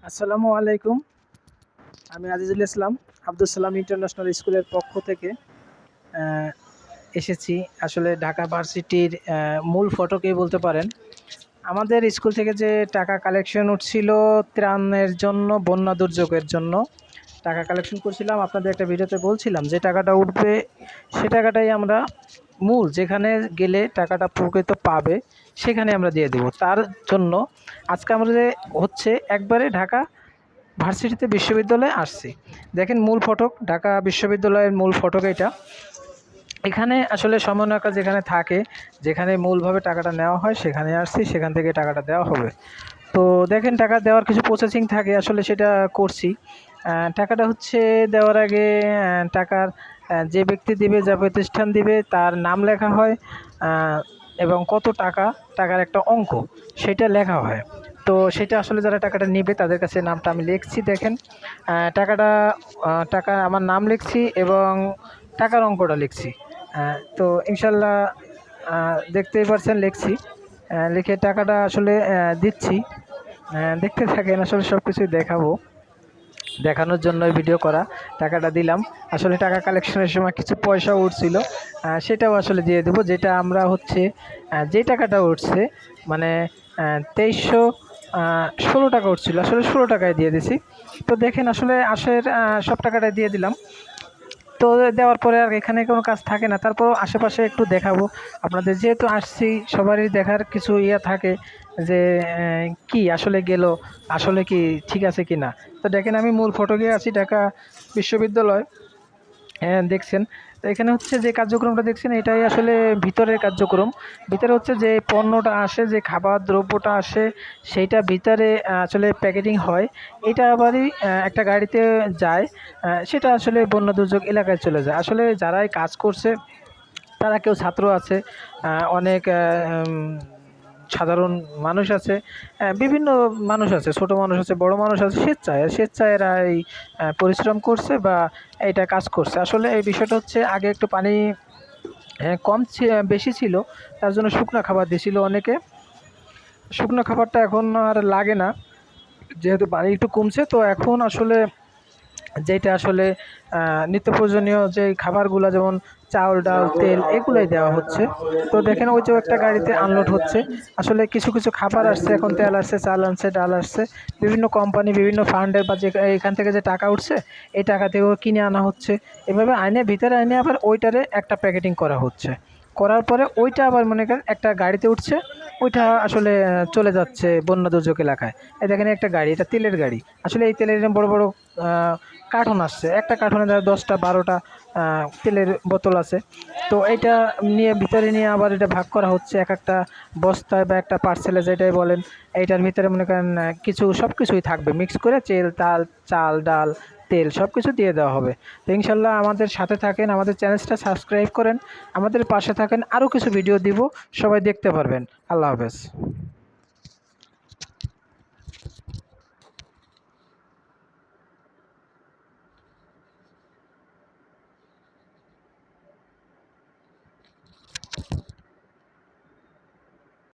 আসসালামু আলাইকুম। আমি আজিজুল ইসলাম আব্দুল সালাম ইন্টারন্যাশনাল স্কুলের পক্ষ থেকে এসেছি। আসলে ঢাকা ভার্সিটির মূল ফটকেই বলতে পারেন। আমাদের স্কুল থেকে যে টাকা কালেকশন উঠছিল ত্রাণের জন্য, বন্যা দুর্যোগের জন্য টাকা কালেকশন করছিলাম। আপনাদের একটা ভিডিওতে বলছিলাম যে টাকাটা উঠবে, সে টাকাটাই আমরা মূল যেখানে গেলে টাকাটা প্রকৃত পাবে সেখানে আমরা দিয়ে দেব। তার জন্য আজকে আমরা যে হচ্ছে একবারে ঢাকা ভার্সিটিতে বিশ্ববিদ্যালয়ে আসছি। দেখেন মূল ফটক, ঢাকা বিশ্ববিদ্যালয়ের মূল ফটক এটা। এখানে আসলে সমন্বয়করা যেখানে থাকে, যেখানে মূলভাবে টাকাটা নেওয়া হয় সেখানে আসছি, সেখান থেকে টাকাটা দেওয়া হবে। তো দেখেন টাকা দেওয়ার কিছু প্রসেসিং থাকে, আসলে সেটা করছি। টাকাটা হচ্ছে দেওয়ার আগে টাকার যে ব্যক্তি দিবে, যা প্রতিষ্ঠান দিবে তার নাম লেখা হয় এবং কত টাকা, টাকার একটা অঙ্ক সেটা লেখা হয়। তো সেটা আসলে যারা টাকাটা নেবে তাদের কাছে নামটা আমি লিখছি। দেখেন টাকা আমার নাম লিখছি এবং টাকার অঙ্কটা লিখছি। তো ইনশাল্লাহ দেখতেই পারছেন লিখছি। লিখে টাকাটা আসলে দিচ্ছি। দেখতে থাকেন, আসলে সব কিছুই দেখাবো, দেখানোর জন্যই ভিডিও করা। টাকাটা দিলাম। আসলে টাকা কালেকশনের সময় কিছু পয়সা উঠছিল, সেটাও আসলে দিয়ে দেবো। যেটা আমরা হচ্ছে যে টাকাটা উঠছে মানে 2316 টাকা উঠছিল, আসলে 16 টাকায় দিয়ে দিছি। তো দেখেন আসলে সব টাকাটা দিয়ে দিলাম। তো দেওয়ার পরে আর এখানে কোনো কাজ থাকে না, তারপর আশেপাশে একটু দেখাবো আপনাদের। যেহেতু আসছি সবারই দেখার কিছু থাকে যে কি আসলে গেল, আসলে কি ঠিক আছে কি না। তো দেখেন আমি মূল ফটকে আছি, ঢাকা বিশ্ববিদ্যালয়। হ্যাঁ দেখছেন। তো এখানে হচ্ছে যে কার্যক্রমটা দেখছেন এটাই আসলে ভিতরের কার্যক্রম। ভিতরে হচ্ছে যে পণ্যটা আসে, যে খাবার দ্রব্যটা আসে সেইটা ভিতরে আসলে প্যাকেটিং হয়। এটা আবারই একটা গাড়িতে যায়, সেটা আসলে বন্যা দুর্যোগ এলাকায় চলে যায়। আসলে যারাই কাজ করছে তারা কেউ ছাত্র আছে, অনেক সাধারণ মানুষ আছে, বিভিন্ন মানুষ আছে, ছোট মানুষ আছে, বড় মানুষ আছে, স্বেচ্ছায় এরা এই পরিশ্রম করছে বা এটা কাজ করছে। আসলে এই বিষয়টা হচ্ছে আগে একটু পানি বেশি ছিল, তার জন্য শুকনো খাবার দিয়েছিল অনেকে। শুকনো খাবারটা এখন আর লাগে না, যেহেতু পানি একটু কমছে। তো এখন আসলে যেটা আসলে নিত্য প্রয়োজনীয় যে খাবারগুলো, যেমন চাউল, ডাল, তেল, এগুলাই দেওয়া হচ্ছে। তো দেখেন ওই যে একটা গাড়িতে আনলোড হচ্ছে। আসলে কিছু কিছু খাবার আসছে, এখন তেল আসছে, চাল আসছে, ডাল আসছে। বিভিন্ন কোম্পানি, বিভিন্ন ফান্ডের বা যে এখান থেকে যে টাকা উঠছে এই টাকা থেকেও কিনে আনা হচ্ছে। এভাবে ভিতরে আইনে আবার ওইটারে একটা প্যাকেটিং করা হচ্ছে। করার পরে ওইটা আবার মনে করেন একটা গাড়িতে উঠছে, ওইটা আসলে চলে যাচ্ছে বন্যা দুর্যোগ এলাকায়। এই দেখেন একটা গাড়ি, এটা তেলের গাড়ি। আসলে এই তেলের বড় বড় কার্টন আসছে, একটা কার্টনে 10টা 12টা তেলের বোতল আছে। তো এইটা নিয়ে ভিতরে নিয়ে আবার এটা ভাগ করা হচ্ছে এক একটা বস্তায় বা একটা পার্সেলে, যেটাই বলেন। এইটার ভিতরে মনে করেন কিছু সব কিছুই থাকবে মিক্স করে, চাল, ডাল, তেল সব কিছু দিয়ে দেওয়া হবে। তো ইনশাল্লাহ আমাদের সাথে থাকেন, আমাদের চ্যানেলটা সাবস্ক্রাইব করেন, আমাদের পাশে থাকেন, আরও কিছু ভিডিও দিব, সবাই দেখতে পারবেন। আল্লাহ হাফেজ।